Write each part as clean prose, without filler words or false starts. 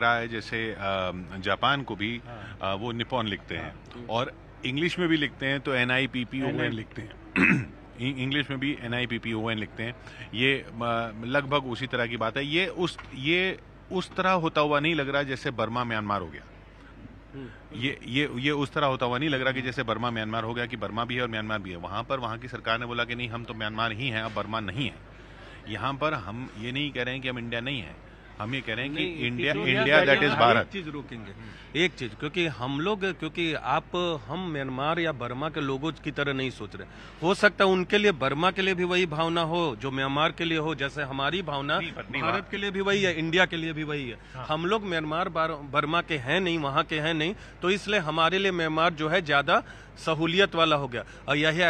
रहा है जैसे जापान को भी वो निपॉन लिखते हैं और इंग्लिश में भी लिखते हैं तो NIPPON लिखते हैं इंग्लिश में भी NIPPON लिखते हैं। ये लगभग उसी तरह की बात है। ये उस तरह होता हुआ नहीं लग रहा जैसे बर्मा म्यांमार हो गया। ये उस तरह होता हुआ नहीं लग रहा कि जैसे बर्मा म्यांमार हो गया कि बर्मा भी है और म्यांमार भी है। वहां की सरकार ने बोला कि नहीं, हम तो म्यांमार ही हैं, अब बर्मा नहीं है। यहाँ पर हम ये नहीं कह रहे हैं कि हम इंडिया नहीं है, हम ये कह रहे हैं कि इंडिया दैट इज भारत। एक चीज रोकेंगे, एक चीज, क्योंकि हम म्यांमार या बर्मा के लोगों की तरह नहीं सोच रहे। हो सकता है उनके लिए बर्मा के लिए भी वही भावना हो जो म्यांमार के लिए हो, जैसे हमारी भावना भारत के लिए भी वही है, इंडिया के लिए भी वही है। हाँ। हम लोग म्यांमार बर्मा के हैं नहीं, वहां के हैं नहीं, तो इसलिए हमारे लिए म्यांमार जो है ज्यादा सहूलियत वाला हो गया। और यही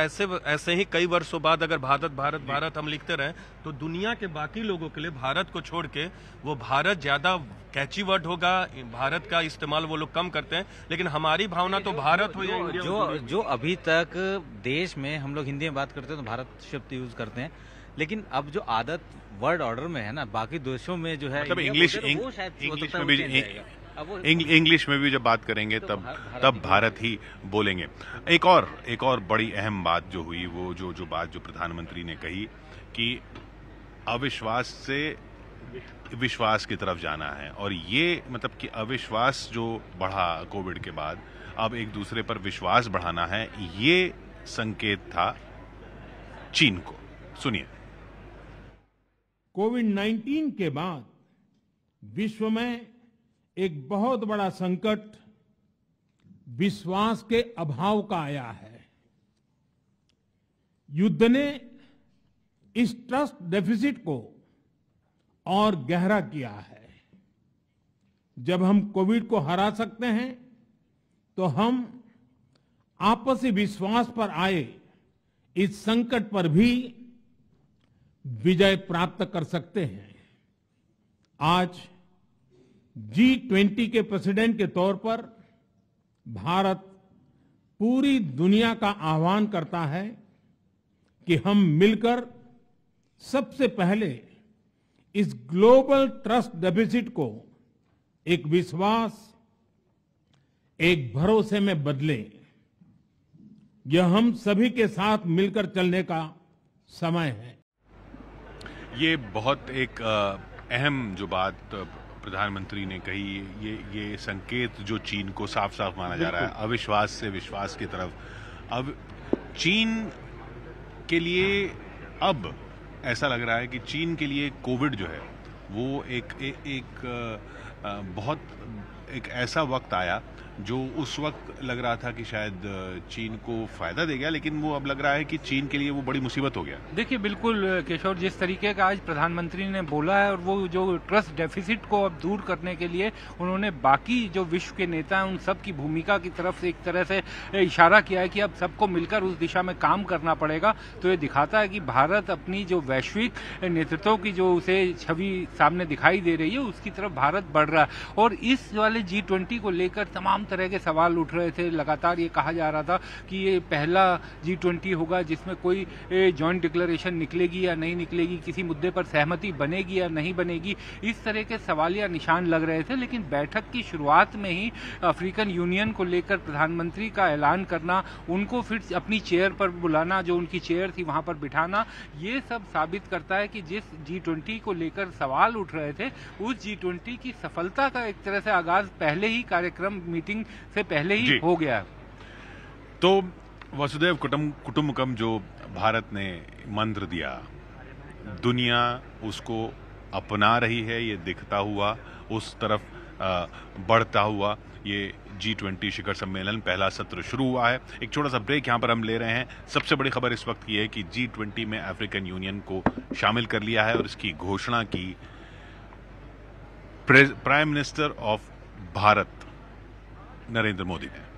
ऐसे ही कई वर्षों बाद अगर भारत भारत भारत हम लिखते रहे तो दुनिया के बाकी लोगों के लिए भारत को छोड़ के वो भारत ज्यादा कैची वर्ड होगा, भारत का इस्तेमाल वो लोग कम करते हैं। लेकिन हमारी भावना तो भारत हो या इंडिया। जो अभी तक देश में हम लोग हिंदी में बात करते हैं तो भारत शब्द यूज करते हैं, लेकिन अब जो आदत वर्ड ऑर्डर में है ना, बाकी देशों में जो है मतलब इंग्लिश में भी जब बात करेंगे तब भारत ही बोलेंगे। एक और बड़ी अहम बात जो हुई, वो जो बात जो प्रधानमंत्री ने कही कि अविश्वास से विश्वास की तरफ जाना है, और ये मतलब कि अविश्वास जो बढ़ा कोविड के बाद, अब एक दूसरे पर विश्वास बढ़ाना है, ये संकेत था चीन को। सुनिए। कोविड-19 के बाद विश्व में एक बहुत बड़ा संकट विश्वास के अभाव का आया है। युद्ध ने इस ट्रस्ट डेफिसिट को और गहरा किया है। जब हम कोविड को हरा सकते हैं तो हम आपसी विश्वास पर आए इस संकट पर भी विजय प्राप्त कर सकते हैं। आज G20 के प्रेसिडेंट के तौर पर भारत पूरी दुनिया का आह्वान करता है कि हम मिलकर सबसे पहले इस ग्लोबल ट्रस्ट डेफिसिट को एक विश्वास, एक भरोसे में बदलें। यह हम सभी के साथ मिलकर चलने का समय है। ये बहुत एक अहम जो बात प्रधानमंत्री ने कही, ये संकेत जो चीन को साफ साफ माना जा रहा है, अविश्वास से विश्वास की तरफ। अब चीन के लिए अब ऐसा लग रहा है कि चीन के लिए कोविड जो है वो एक ऐसा वक्त आया जो उस वक्त लग रहा था कि शायद चीन को फायदा दे गया, लेकिन वो अब लग रहा है कि चीन के लिए वो बड़ी मुसीबत हो गया। देखिए, बिल्कुल केशव, जिस तरीके का आज प्रधानमंत्री ने बोला है, और वो जो ट्रस्ट डेफिसिट को अब दूर करने के लिए उन्होंने बाकी जो विश्व के नेता हैं उन सब की भूमिका की तरफ से एक तरह से इशारा किया है कि अब सबको मिलकर उस दिशा में काम करना पड़ेगा। तो ये दिखाता है कि भारत अपनी जो वैश्विक नेतृत्व की जो उसे छवि सामने दिखाई दे रही है उसकी तरफ भारत बढ़ रहा है। और इस वाले G20 को लेकर तमाम तरह के सवाल उठ रहे थे। लगातार ये कहा जा रहा था कि ये पहला G20 होगा जिसमें कोई जॉइंट डिक्लेरेशन निकलेगी या नहीं निकलेगी, किसी मुद्दे पर सहमति बनेगी या नहीं बनेगी, इस तरह के सवालिया निशान लग रहे थे। लेकिन बैठक की शुरुआत में ही अफ्रीकन यूनियन को लेकर प्रधानमंत्री का ऐलान करना, उनको फिर अपनी चेयर पर बुलाना, जो उनकी चेयर थी वहां पर बिठाना, ये सब साबित करता है कि जिस G20 को लेकर सवाल उठ रहे थे उस G20 की सफलता का एक तरह से आगाज पहले ही कार्यक्रम मीटिंग से पहले ही हो गया। तो वसुधैव कुटुंबकम जो भारत ने मंत्र दिया, दुनिया उसको अपना रही है, ये दिखता हुआ, उस तरफ बढ़ता हुआ ये G20 शिखर सम्मेलन पहला सत्र शुरू हुआ है। एक छोटा सा ब्रेक यहां पर हम ले रहे हैं। सबसे बड़ी खबर इस वक्त की है कि G20 में अफ्रीकन यूनियन को शामिल कर लिया है और इसकी घोषणा की prime minister of Bharat Narendra Modi ने।